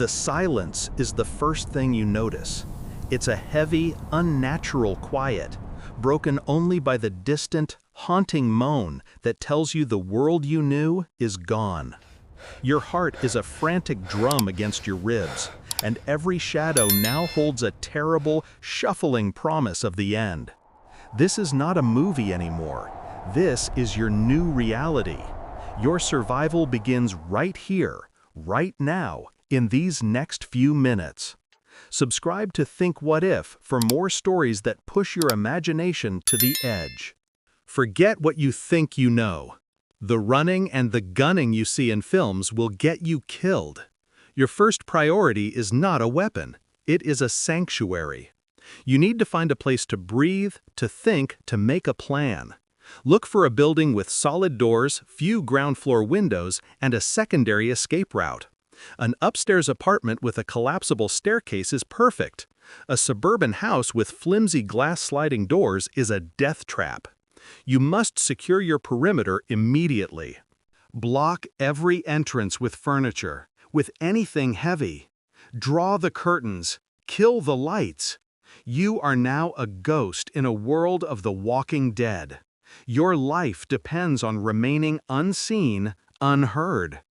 The silence is the first thing you notice. It's a heavy, unnatural quiet, broken only by the distant, haunting moan that tells you the world you knew is gone. Your heart is a frantic drum against your ribs, and every shadow now holds a terrible, shuffling promise of the end. This is not a movie anymore. This is your new reality. Your survival begins right here, right now, in these next few minutes. Subscribe to Think What If for more stories that push your imagination to the edge. Forget what you think you know. The running and the gunning you see in films will get you killed. Your first priority is not a weapon. It is a sanctuary. You need to find a place to breathe, to think, to make a plan. Look for a building with solid doors, few ground floor windows, and a secondary escape route. An upstairs apartment with a collapsible staircase is perfect. A suburban house with flimsy glass sliding doors is a death trap. You must secure your perimeter immediately. Block every entrance with furniture, with anything heavy. Draw the curtains. Kill the lights. You are now a ghost in a world of the walking dead. Your life depends on remaining unseen, unheard.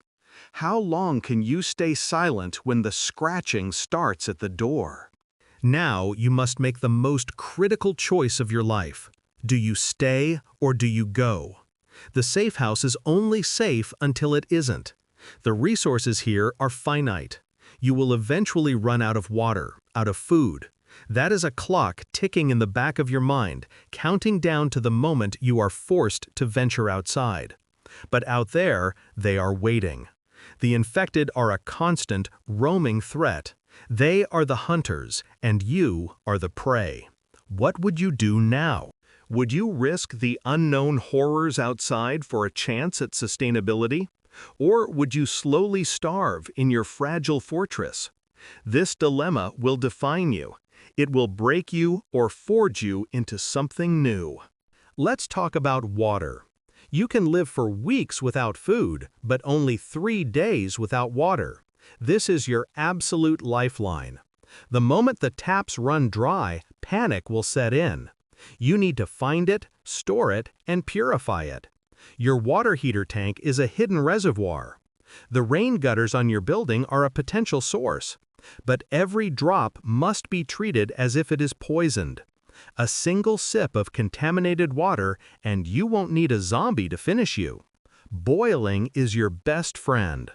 How long can you stay silent when the scratching starts at the door? Now you must make the most critical choice of your life. Do you stay or do you go? The safe house is only safe until it isn't. The resources here are finite. You will eventually run out of water, out of food. That is a clock ticking in the back of your mind, counting down to the moment you are forced to venture outside. But out there, they are waiting. The infected are a constant, roaming threat. They are the hunters, and you are the prey. What would you do now? Would you risk the unknown horrors outside for a chance at sustainability? Or would you slowly starve in your fragile fortress? This dilemma will define you. It will break you or forge you into something new. Let's talk about water. You can live for weeks without food, but only 3 days without water. This is your absolute lifeline. The moment the taps run dry, panic will set in. You need to find it, store it, and purify it. Your water heater tank is a hidden reservoir. The rain gutters on your building are a potential source. But every drop must be treated as if it is poisoned. A single sip of contaminated water and you won't need a zombie to finish you. Boiling is your best friend.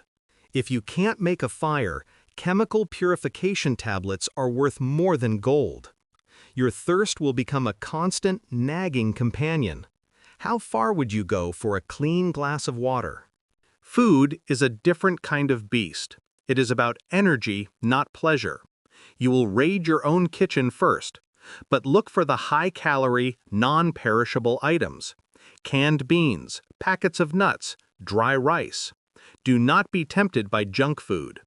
If you can't make a fire, chemical purification tablets are worth more than gold. Your thirst will become a constant, nagging companion. How far would you go for a clean glass of water? Food is a different kind of beast. It is about energy, not pleasure. You will raid your own kitchen first, but look for the high-calorie, non-perishable items. Canned beans, packets of nuts, dry rice. Do not be tempted by junk food.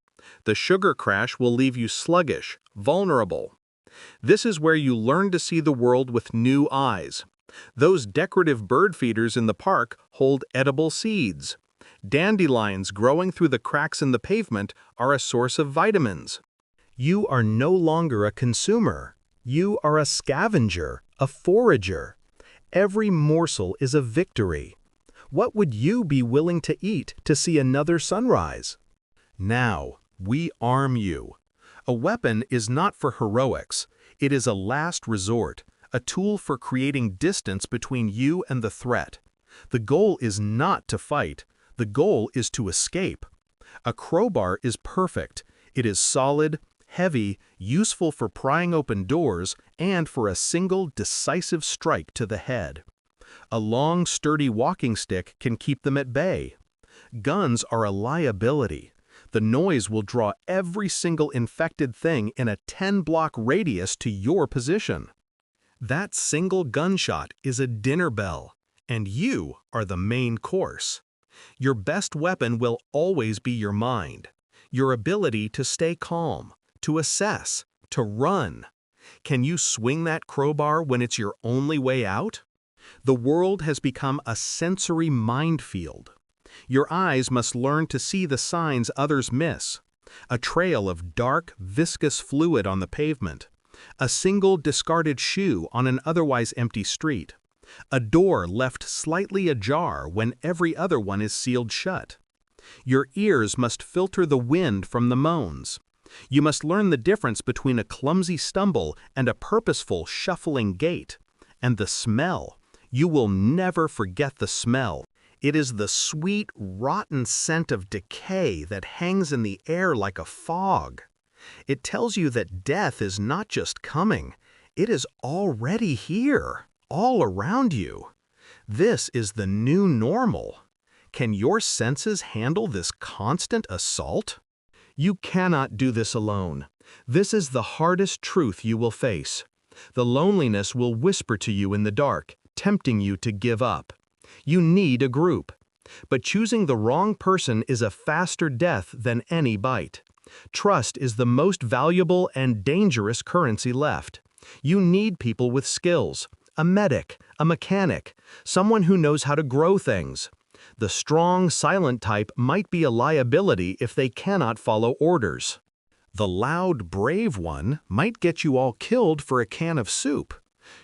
The sugar crash will leave you sluggish, vulnerable. This is where you learn to see the world with new eyes. Those decorative bird feeders in the park hold edible seeds. Dandelions growing through the cracks in the pavement are a source of vitamins. You are no longer a consumer. You are a scavenger, a forager. Every morsel is a victory. What would you be willing to eat to see another sunrise? Now, we arm you. A weapon is not for heroics. It is a last resort, a tool for creating distance between you and the threat. The goal is not to fight. The goal is to escape. A crowbar is perfect. It is solid, heavy, useful for prying open doors, and for a single decisive strike to the head. A long, sturdy walking stick can keep them at bay. Guns are a liability. The noise will draw every single infected thing in a 10-block radius to your position. That single gunshot is a dinner bell, and you are the main course. Your best weapon will always be your mind, your ability to stay calm, to assess, to run. Can you swing that crowbar when it's your only way out? The world has become a sensory minefield. Your eyes must learn to see the signs others miss. A trail of dark, viscous fluid on the pavement. A single discarded shoe on an otherwise empty street. A door left slightly ajar when every other one is sealed shut. Your ears must filter the wind from the moans. You must learn the difference between a clumsy stumble and a purposeful, shuffling gait. And the smell. You will never forget the smell. It is the sweet, rotten scent of decay that hangs in the air like a fog. It tells you that death is not just coming, it is already here, all around you. This is the new normal. Can your senses handle this constant assault? You cannot do this alone. This is the hardest truth you will face. The loneliness will whisper to you in the dark, tempting you to give up. You need a group. But choosing the wrong person is a faster death than any bite. Trust is the most valuable and dangerous currency left. You need people with skills, a medic, a mechanic, someone who knows how to grow things. The strong, silent type might be a liability if they cannot follow orders. The loud, brave one might get you all killed for a can of soup.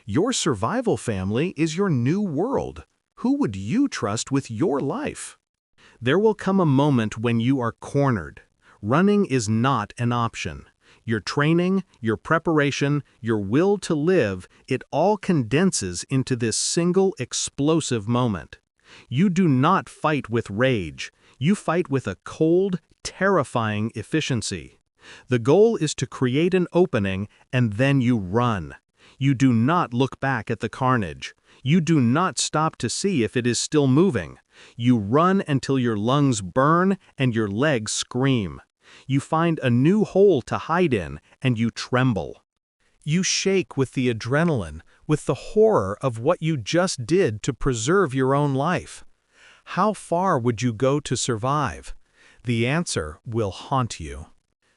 Your survival family is your new world. Who would you trust with your life? There will come a moment when you are cornered. Running is not an option. Your training, your preparation, your will to live, it all condenses into this single explosive moment. You do not fight with rage. You fight with a cold, terrifying efficiency. The goal is to create an opening, and then you run. You do not look back at the carnage. You do not stop to see if it is still moving. You run until your lungs burn and your legs scream. You find a new hole to hide in, and you tremble. You shake with the adrenaline, with the horror of what you just did to preserve your own life. How far would you go to survive? The answer will haunt you.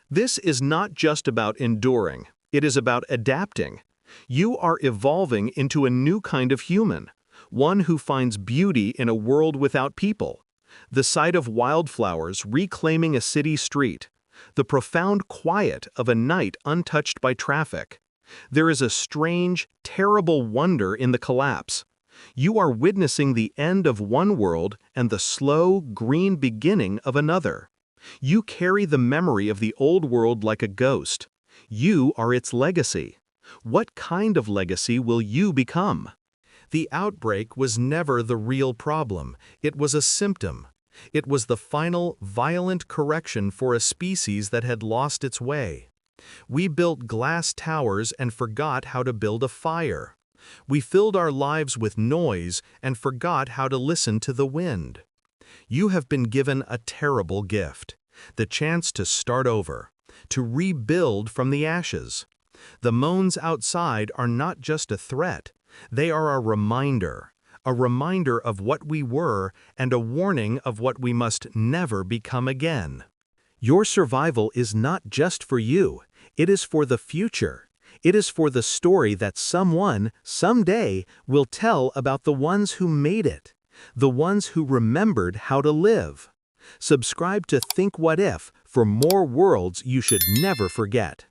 This is not just about enduring. It is about adapting. You are evolving into a new kind of human, one who finds beauty in a world without people. The sight of wildflowers reclaiming a city street. The profound quiet of a night untouched by traffic. There is a strange, terrible wonder in the collapse. You are witnessing the end of one world and the slow, green beginning of another. You carry the memory of the old world like a ghost. You are its legacy. What kind of legacy will you become? The outbreak was never the real problem. It was a symptom. It was the final, violent correction for a species that had lost its way. We built glass towers and forgot how to build a fire. We filled our lives with noise and forgot how to listen to the wind. You have been given a terrible gift, the chance to start over, to rebuild from the ashes. The moans outside are not just a threat, they are a reminder of what we were and a warning of what we must never become again. Your survival is not just for you, it is for the future. It is for the story that someone, someday, will tell about the ones who made it, the ones who remembered how to live. Subscribe to Think What If for more worlds you should never forget.